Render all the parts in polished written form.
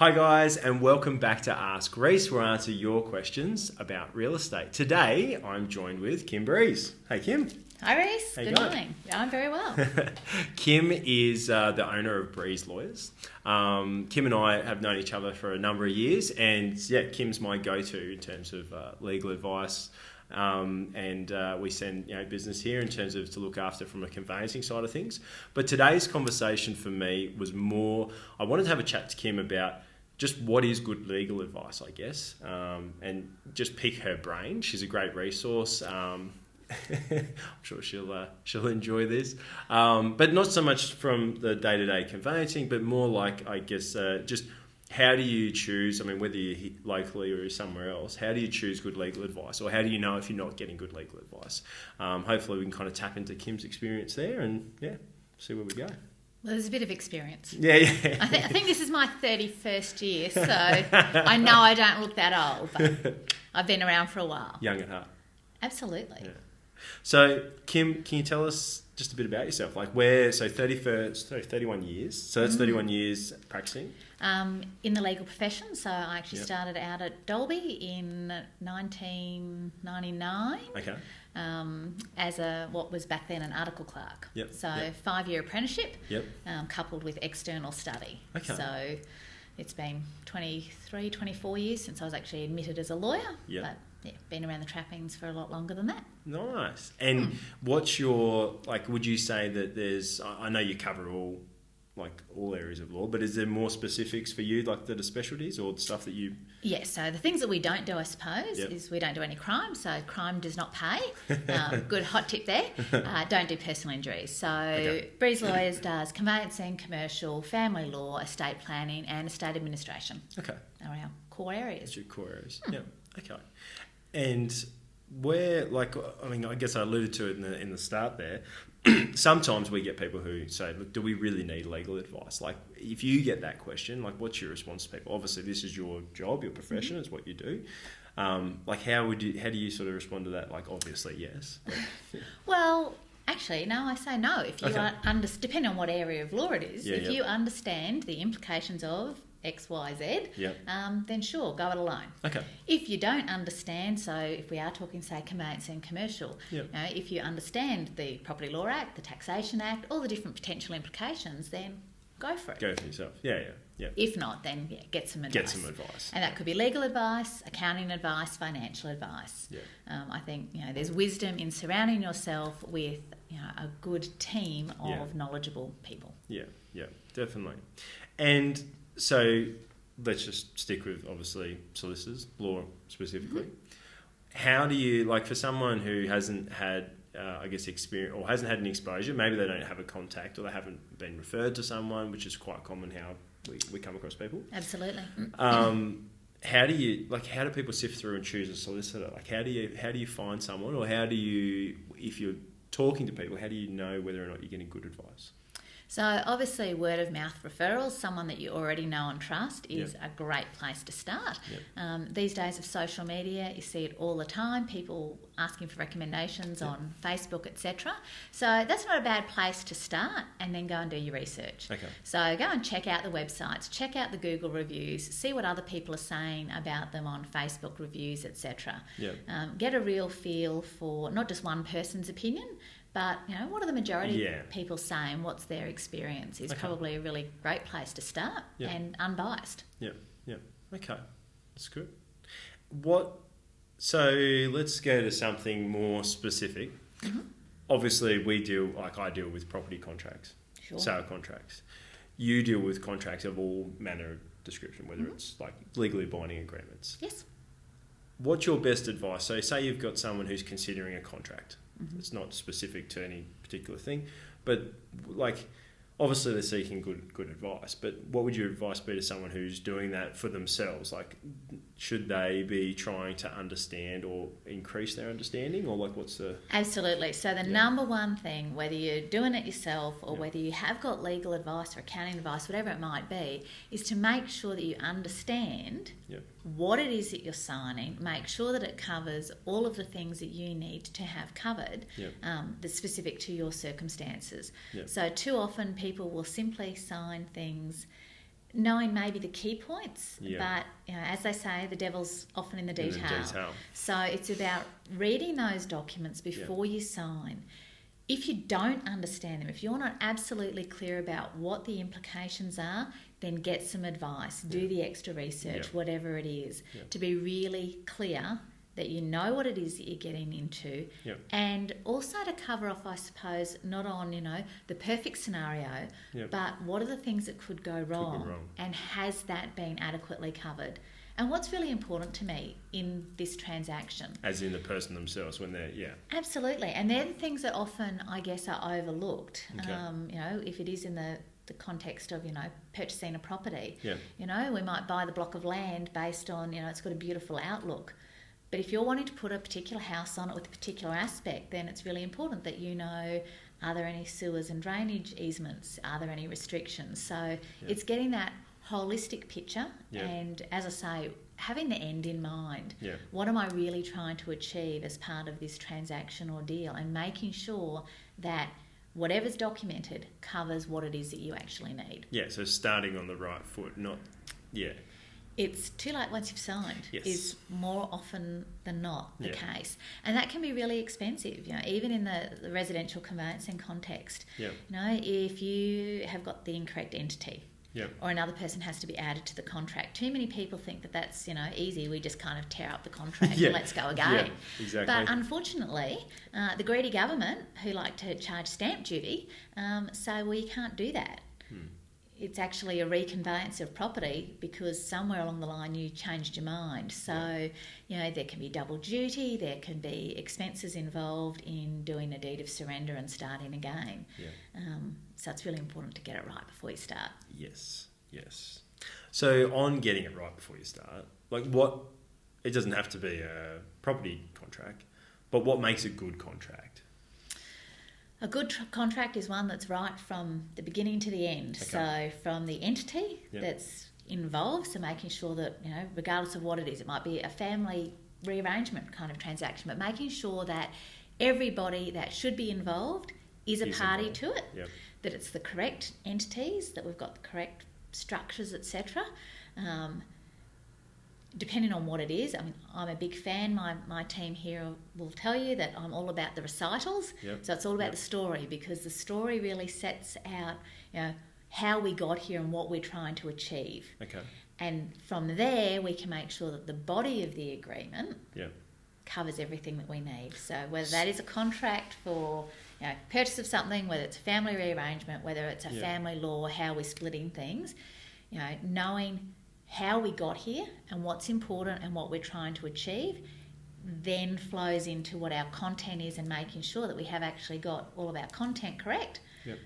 Hi guys, and welcome back to Ask Rhyce, where I answer your questions about real estate. Today, I'm joined with Kym Briese. Hey Kym. Hi Rhyce, How you good going? morning. I'm very well. Kym is the owner of Briese Lawyers. Kym and I have known each other for a number of years, and yeah, Kym's my go-to in terms of legal advice. We send business here in terms of to look after from a conveyancing side of things. But today's conversation for me was more, I wanted to have a chat to Kym about just what is good legal advice, I guess, and just pick her brain. She's a great resource. I'm sure she'll enjoy this, but not so much from the day-to-day conveyancing, but more like, I guess, just how do you choose, whether you're locally or somewhere else, how do you choose good legal advice, or how do you know if you're not getting good legal advice? Hopefully we can kind of tap into Kym's experience there and, see where we go. Well, there's a bit of experience. Yeah. I think this is my 31st year, so I know I don't look that old, but I've been around for a while. Young at heart. Absolutely. Yeah. So, Kym, can you tell us just a bit about yourself? 31 years. So that's 31 years practicing? In the legal profession. So I actually started out at Dolby in 1999. Okay. As what was back then an article clerk. Yep. So 5-year apprenticeship, Yep. Coupled with external study. Okay. So it's been 23, 24 years since I was actually admitted as a lawyer. Yep. But been around the trappings for a lot longer than that. Nice. And what's your, would you say that there's, I know you cover all areas of law, but is there more specifics for you, that are specialties or the stuff that you... Yes, so the things that we don't do, I suppose, is we don't do any crime, so crime does not pay. Good hot tip there. Don't do personal injuries. So Briese Lawyers does conveyancing, commercial, family law, estate planning and estate administration. Okay. Are our core areas. That's your core areas. Yeah. Okay. And where, I guess I alluded to it in the start there, sometimes we get people who say, look, do we really need legal advice? If you get that question, what's your response to people? Obviously, this is your job, your profession, it's what you do. How do you sort of respond to that? Obviously, yes. Well, actually, no, I say no. If you depending on what area of law it is, you understand the implications of X, Y, Z, then sure, go it alone. Okay. If you don't understand, so if we are talking, say, conveyancing commercial, if you understand the Property Law Act, the Taxation Act, all the different potential implications, then go for it. Go for yourself. Yeah. If not, then get some advice. And that could be legal advice, accounting advice, financial advice. Yeah. I think there's wisdom in surrounding yourself with a good team of knowledgeable people. Yeah, definitely. And so let's just stick with, obviously, solicitors, law specifically. How do you, for someone who hasn't had, experience or hasn't had an exposure, maybe they don't have a contact or they haven't been referred to someone, which is quite common how we come across people. Absolutely. How do you, how do people sift through and choose a solicitor? How do you find someone, or how do you, if you're talking to people, how do you know whether or not you're getting good advice? So obviously word of mouth referrals, someone that you already know and trust is a great place to start. These days of social media, you see it all the time, people asking for recommendations on Facebook, etc. So that's not a bad place to start, and then go and do your research. Okay. So go and check out the websites, check out the Google reviews, see what other people are saying about them on Facebook reviews, etc. Get a real feel for not just one person's opinion, but, what are the majority of people saying? What's their experience is probably a really great place to start and unbiased. Yeah. Okay, that's good. So let's go to something more specific. Obviously, I deal with property contracts, sale contracts. You deal with contracts of all manner of description, whether it's legally binding agreements. Yes. What's your best advice? So say you've got someone who's considering a contract. It's not specific to any particular thing, but obviously they're seeking good advice. But what would your advice be to someone who's doing that for themselves? Should they be trying to understand or increase their understanding, or what's the... Absolutely. So the number one thing, whether you're doing it yourself or whether you have got legal advice or accounting advice, whatever it might be, is to make sure that you understand what it is that you're signing, make sure that it covers all of the things that you need to have covered that's specific to your circumstances. So too often people will simply sign things knowing maybe the key points, Yeah. but as they say, the devil's often in the detail. In the detail. So it's about reading those documents before you sign. If you don't understand them, if you're not absolutely clear about what the implications are, then get some advice, do the extra research, whatever it is, to be really clear that you know what it is that you're getting into, and also to cover off, I suppose, not on, the perfect scenario, but what are the things that could go wrong, and has that been adequately covered? And what's really important to me in this transaction. As in the person themselves when they're, Absolutely. And they're the things that often, I guess, are overlooked. Okay. If it is in the context of, purchasing a property. Yeah. We might buy the block of land based on, it's got a beautiful outlook. But if you're wanting to put a particular house on it with a particular aspect, then it's really important that are there any sewers and drainage easements? Are there any restrictions? So it's getting that holistic picture, and as I say, having the end in mind. What am I really trying to achieve as part of this transaction or deal, and making sure that whatever's documented covers what it is that you actually need. So starting on the right foot, not It's too late once you've signed, is more often than not the case. And that can be really expensive, even in the residential conveyancing context. If you have got the incorrect entity, or another person has to be added to the contract. Too many people think that that's, easy. We just kind of tear up the contract and let's go again. Yeah, exactly. But unfortunately, the greedy government, who like to charge stamp duty, say, well, you can't do that. It's actually a reconveyance of property because somewhere along the line you changed your mind. So, there can be double duty, there can be expenses involved in doing a deed of surrender and starting again. So it's really important to get it right before you start. Yes. So on getting it right before you start, it doesn't have to be a property contract, but what makes a good contract? A good contract is one that's right from the beginning to the end. Okay. So from the entity that's involved, so making sure that, regardless of what it is, it might be a family rearrangement kind of transaction, but making sure that everybody that should be involved is a party to it, that it's the correct entities, that we've got the correct structures, etc. Depending on what it is, I'm a big fan. My team here will tell you that I'm all about the recitals. So it's all about the story, because the story really sets out, how we got here and what we're trying to achieve. Okay. And from there, we can make sure that the body of the agreement covers everything that we need. So whether that is a contract for purchase of something, whether it's a family rearrangement, whether it's a family law, how we're splitting things, knowing how we got here and what's important and what we're trying to achieve then flows into what our content is, and making sure that we have actually got all of our content correct,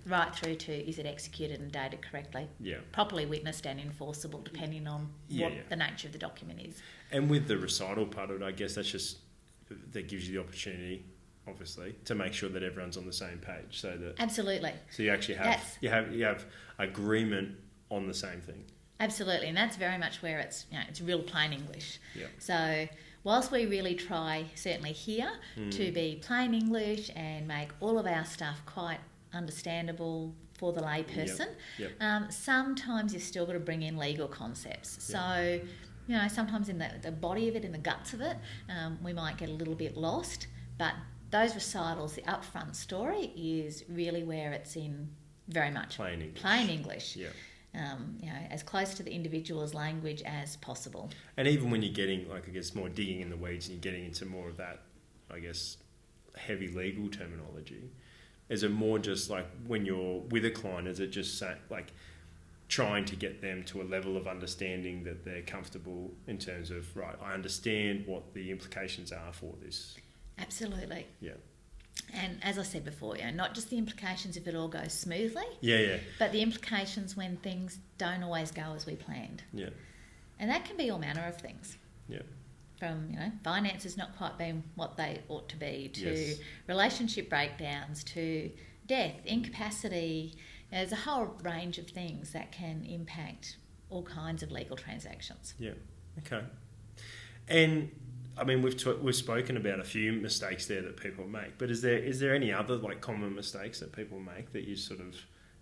right through to is it executed and dated correctly, properly witnessed and enforceable, depending on what the nature of the document is. And with the recital part of it, I guess that gives you the opportunity, obviously, to make sure that everyone's on the same page, so that absolutely. So you actually have agreement on the same thing. Absolutely, and that's very much where it's real plain English. So whilst we really try, certainly here, to be plain English and make all of our stuff quite understandable for the layperson, sometimes you've still got to bring in legal concepts. So, sometimes in the body of it, in the guts of it, we might get a little bit lost, but those recitals, the upfront story, is really where it's in very much plain English. As close to the individual's language as possible. And even when you're getting, more digging in the weeds and you're getting into more of that, heavy legal terminology, is it more just when you're with a client, is it just trying to get them to a level of understanding that they're comfortable in terms of, right, I understand what the implications are for this? Absolutely. And as I said before, not just the implications if it all goes smoothly, but the implications when things don't always go as we planned. And that can be all manner of things. From, finances not quite being what they ought to be, to relationship breakdowns, to death, incapacity. There's a whole range of things that can impact all kinds of legal transactions. Okay. And we've spoken about a few mistakes there that people make, but is there any other common mistakes that people make that you sort of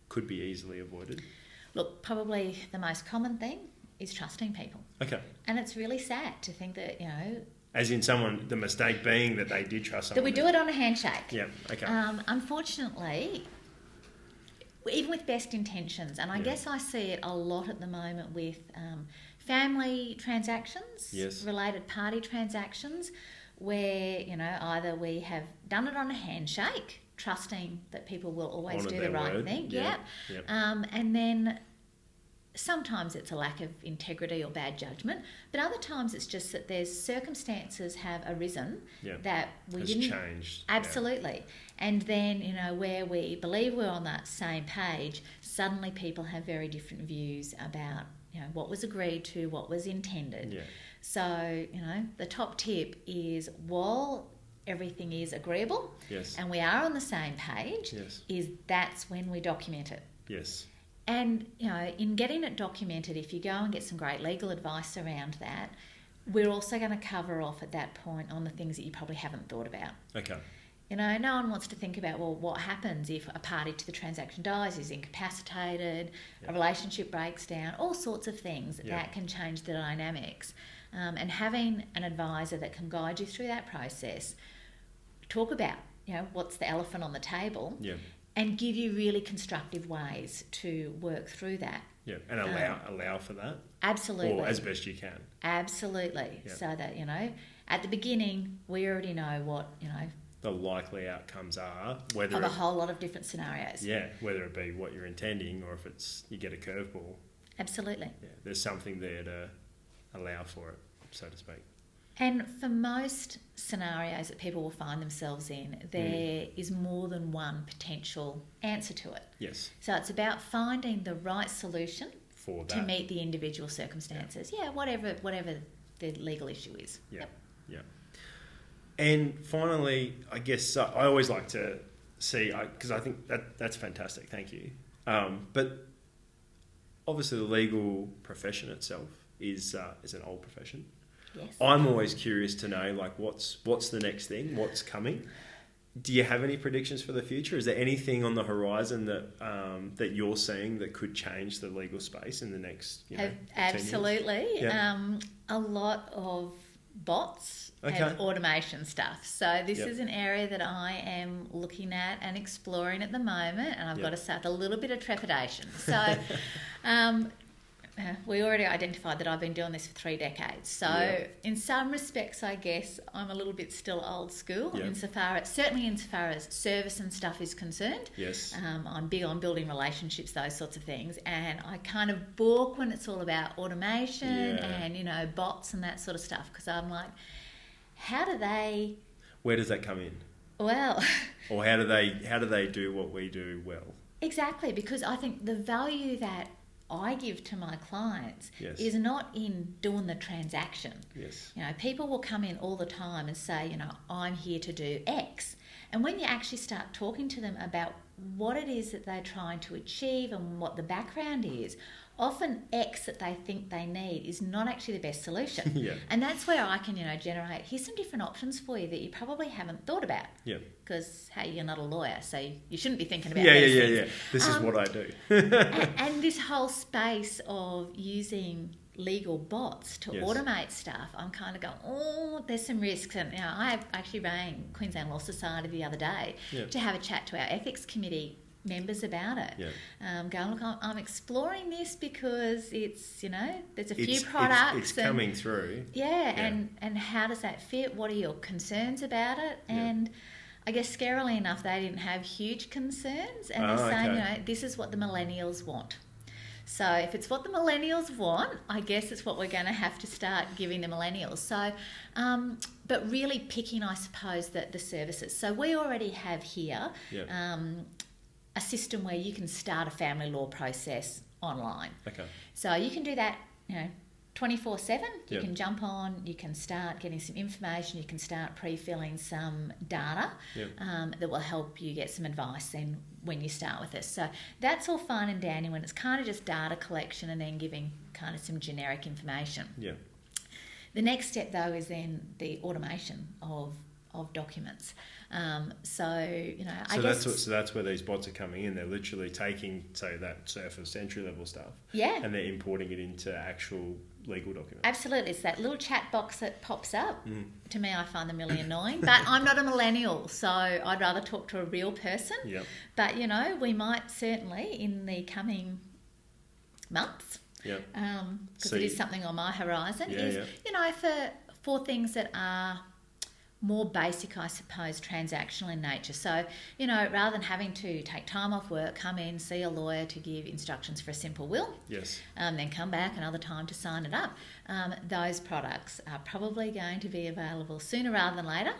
could be easily avoided? Look, probably the most common thing is trusting people. Okay. And it's really sad to think that, As in someone, the mistake being that they did trust someone. that we do it on a handshake. Yeah, okay. Unfortunately, even with best intentions, and I guess I see it a lot at the moment with family transactions, Yes. related party transactions, where, either we have done it on a handshake, trusting that people will always Honour do their the right word. thing. Yeah. And then sometimes it's a lack of integrity or bad judgment, but other times it's just that there's circumstances have arisen that we didn't changed. Absolutely. And then, where we believe we're on that same page, suddenly people have very different views about, what was agreed to, what was intended. Yeah. So, the top tip is, while everything is agreeable and we are on the same page, that's when we document it. Yes. And, in getting it documented, if you go and get some great legal advice around that, we're also going to cover off at that point on the things that you probably haven't thought about. Okay. No one wants to think about, well, what happens if a party to the transaction dies, is incapacitated, a relationship breaks down, all sorts of things that can change the dynamics. And having an advisor that can guide you through that process, talk about, what's the elephant on the table, and give you really constructive ways to work through that. Yeah, and allow for that. Absolutely. Or as best you can. Absolutely. Yeah. So that, at the beginning, we already know what, the likely outcomes are, of a whole lot of different scenarios. Yeah, whether it be what you're intending or if it's you get a curveball. Absolutely. Yeah, there's something there to allow for it, so to speak. And for most scenarios that people will find themselves in, there is more than one potential answer to it. Yes. So it's about finding the right solution for that to meet the individual circumstances. Yeah, whatever the legal issue is. Yeah. And finally, I guess I always like to see, because I think that's fantastic, thank you. But obviously the legal profession itself is an old profession. Yes. I'm always curious to know, what's the next thing, what's coming. Do you have any predictions for the future? Is there anything on the horizon that you're seeing that could change the legal space in the next 10 years? Absolutely. Yeah. A lot of bots and automation stuff. So this is an area that I am looking at and exploring at the moment, and I've got to say with a little bit of trepidation. So we already identified that I've been doing this for 3 decades. So in some respects, I guess I'm a little bit still old school insofar as service and stuff is concerned. Yes. I'm big on building relationships, those sorts of things. And I kind of balk when it's all about automation and, bots and that sort of stuff, because I'm like, where does that come in? Well... or how do they do what we do well? Exactly, because I think the value that I give to my clients is not in doing the transaction. Yes. People will come in all the time and say, I'm here to do X. And when you actually start talking to them about what it is that they're trying to achieve and what the background is, often X that they think they need is not actually the best solution. And that's where I can, generate, here's some different options for you that you probably haven't thought about. Yeah. Because, hey, you're not a lawyer, so you shouldn't be thinking about these things. Yeah. This is what I do. and this whole space of using legal bots to automate stuff, I'm kind of going, there's some risks. And I actually rang Queensland Law Society the other day to have a chat to our ethics committee members about it. Going, look, I'm exploring this because it's, there's a few products. It's coming through. And how does that fit? What are your concerns about it? And I guess scarily enough, they didn't have huge concerns. And they're saying, this is what the millennials want. So if it's what the millennials want, I guess it's what we're going to have to start giving the millennials. So, but really picking, I suppose, the services. So we already have here a system where you can start a family law process online. Okay. So you can do that, 24/7. You can jump on, you can start getting some information, you can start pre-filling some data that will help you get some advice then when you start with this. So that's all fine and dandy when it's kind of just data collection and then giving kind of some generic information. Yeah. The next step though is then the automation of of documents. So that's where these bots are coming in. They're literally taking, say, that surface entry level stuff, and they're importing it into actual legal documents. Absolutely. It's that little chat box that pops up. To me, I find them really annoying, but I'm not a millennial, so I'd rather talk to a real person. Yep. But we might certainly in the coming months, because it is something on my horizon, for things that are more basic, I suppose, transactional in nature. So, rather than having to take time off work, come in, see a lawyer to give instructions for a simple will, then come back another time to sign it up, those products are probably going to be available sooner rather than later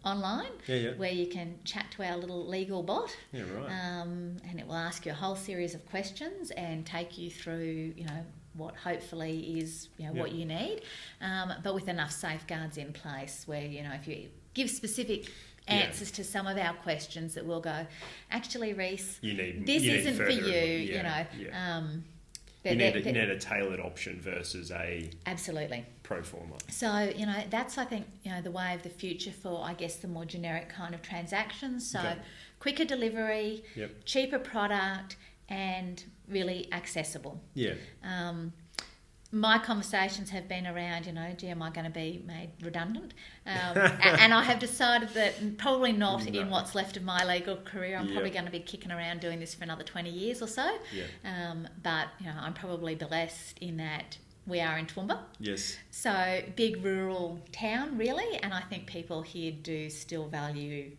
online, where you can chat to our little legal bot, and it will ask you a whole series of questions and take you through, what hopefully is what you need, but with enough safeguards in place where if you give specific answers to some of our questions, that will go, actually, Rhyce, this isn't for you. You need a tailored option versus a absolutely pro forma. So that's, I think, the way of the future for, I guess, the more generic kind of transactions. So quicker delivery, cheaper product, and really accessible. My conversations have been around, am I going to be made redundant? And I have decided that probably not in what's left of my legal career. I'm probably going to be kicking around doing this for another 20 years or so. But, I'm probably blessed in that we are in Toowoomba. Yes. So big rural town, really. And I think people here do still value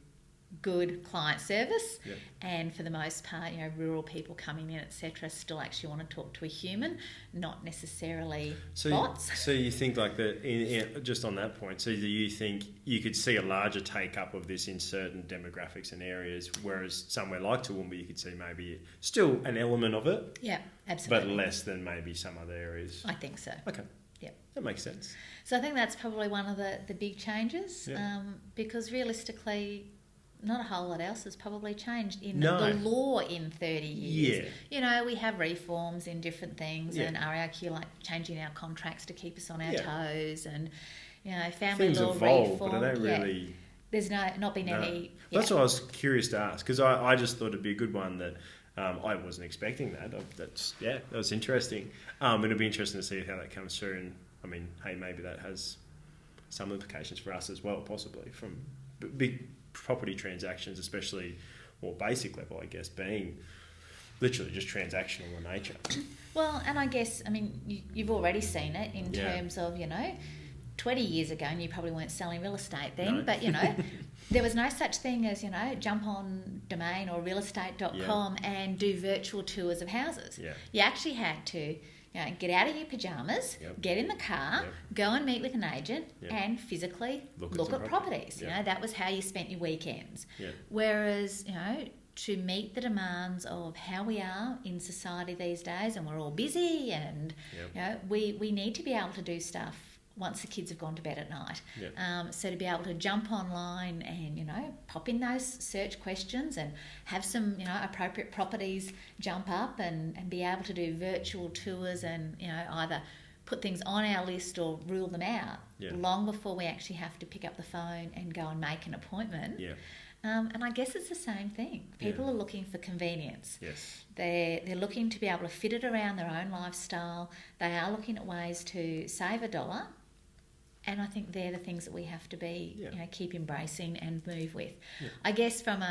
good client service, and for the most part, rural people coming in, etc., still actually want to talk to a human, not necessarily bots. So you think like that? Just on that point, so do you think you could see a larger take up of this in certain demographics and areas, whereas somewhere like Toowoomba, you could see maybe still an element of it, absolutely, but less than maybe some other areas? I think so. Okay. That makes sense. So I think that's probably one of the big changes, because realistically, not a whole lot else has probably changed in the law in 30 years. We have reforms in different things, and RIQ like changing our contracts to keep us on our toes, and family things law evolve, reform. but they don't really. There's not been any. That's what I was curious to ask, because I just thought it'd be a good one that. I wasn't expecting that. That was interesting. It'll be interesting to see how that comes through, and I mean, hey, maybe that has some implications for us as well, possibly from big property transactions, especially more basic level, I guess, being literally just transactional in nature. Well, and I guess, I mean, you've already seen it in terms of, 20 years ago, and you probably weren't selling real estate then, but, there was no such thing as, jump on Domain or realestate.com and do virtual tours of houses. You actually had to get out of your pyjamas, get in the car, go and meet with an agent and physically look at properties. That was how you spent your weekends. Whereas, to meet the demands of how we are in society these days, and we're all busy, and we need to be able to do stuff once the kids have gone to bed at night. So to be able to jump online and, pop in those search questions and have some, appropriate properties jump up and be able to do virtual tours and, either put things on our list or rule them out long before we actually have to pick up the phone and go and make an appointment. And I guess it's the same thing. People are looking for convenience. They're looking to be able to fit it around their own lifestyle. They are looking at ways to save $1. And I think they're the things that we have to be, keep embracing and move with. I guess from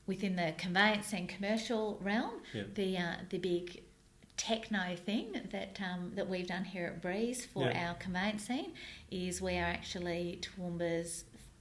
within the conveyancing commercial realm, the big techno thing that we've done here at Briese for our conveyancing is we are actually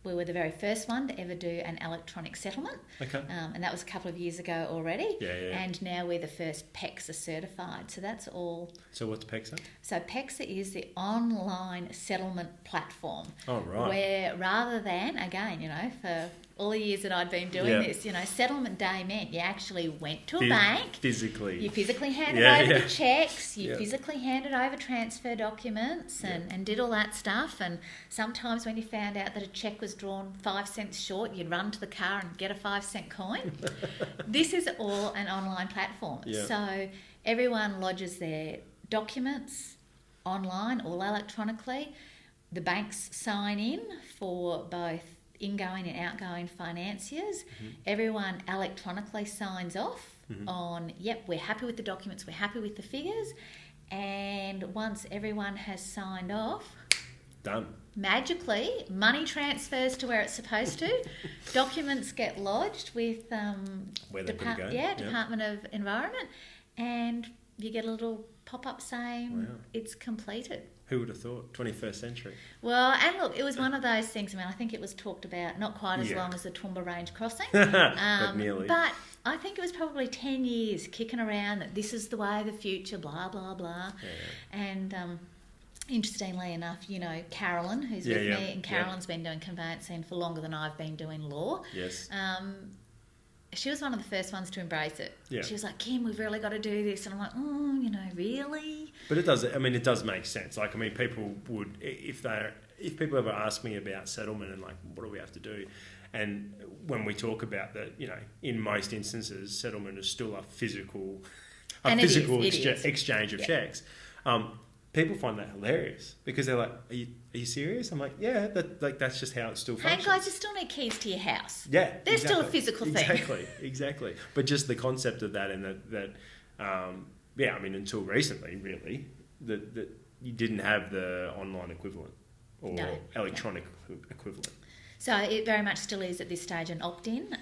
we were the very first one to ever do an electronic settlement. And that was a couple of years ago already. And now we're the first PEXA certified. So that's all. So what's PEXA? So PEXA is the online settlement platform. Oh, right. Where rather than, again, for all the years that I'd been doing this, settlement day meant you actually went to a bank. Physically. You physically handed over the checks. You physically handed over transfer documents and did all that stuff. And sometimes when you found out that a check was drawn 5 cents short, you'd run to the car and get a 5-cent coin. This is all an online platform. So everyone lodges their documents online, all electronically. the banks sign in for both ingoing and outgoing financiers. Everyone electronically signs off on, yep, we're happy with the documents, we're happy with the figures. And once everyone has signed off, done. Magically, money transfers to where it's supposed to. Documents get lodged with where they're going to go. Department of Environment, and you get a little pop-up saying it's completed. Who would have thought? 21st century. Well, and look, it was one of those things. I mean, I think it was talked about not quite as long as the Toowoomba Range crossing, but nearly. But I think it was probably 10 years kicking around that this is the way of the future, blah blah blah, and. Interestingly enough, you know, Carolyn, who's with me, and Carolyn's been doing conveyancing for longer than I've been doing law. Yes. She was one of the first ones to embrace it. Yeah. She was like, Kym, we've really got to do this. And I'm like, you know, really? But it does, I mean, it does make sense. Like, I mean, people would, if people ever ask me about settlement and like, what do we have to do? And when we talk about that, you know, in most instances, settlement is still a physical exchange of checks. People find that hilarious because they're like, "Are you serious?" I'm like, "Yeah, that's just how it still functions." Hey guys, you still need keys to your house. Yeah, they're still a physical thing. Exactly. But just the concept of that, and I mean, until recently, really, that you didn't have the online equivalent or electronic equivalent. So it very much still is at this stage an opt-in.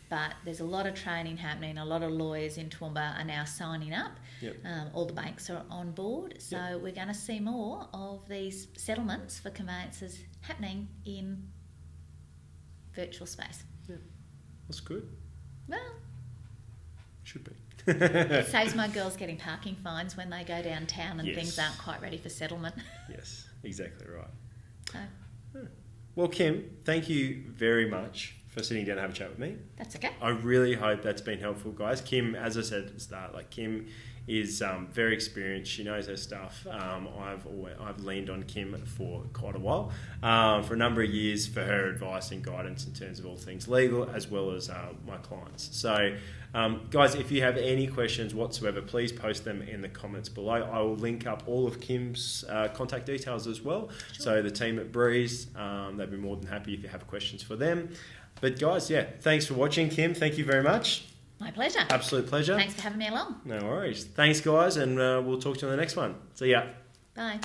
But there's a lot of training happening. A lot of lawyers in Toowoomba are now signing up. Yep. All the banks are on board. So we're going to see more of these settlements for conveyances happening in virtual space. Yeah, that's good. Well, should be. It saves my girls getting parking fines when they go downtown and things aren't quite ready for settlement. Yes, exactly right. So. Well, Kym, thank you very much for sitting down and having a chat with me. That's okay. I really hope that's been helpful, guys. Kym, as I said at the start, like Kym is very experienced. She knows her stuff. I've leaned on Kym for quite a while, for a number of years, for her advice and guidance in terms of all things legal, as well as my clients. So, guys, if you have any questions whatsoever, please post them in the comments below. I will link up all of Kym's contact details as well. Sure. So the team at Briese, they'd be more than happy if you have questions for them. But guys, thanks for watching. Kym, thank you very much. My pleasure. Absolute pleasure. Thanks for having me along. No worries. Thanks, guys, and we'll talk to you on the next one. See ya. Bye.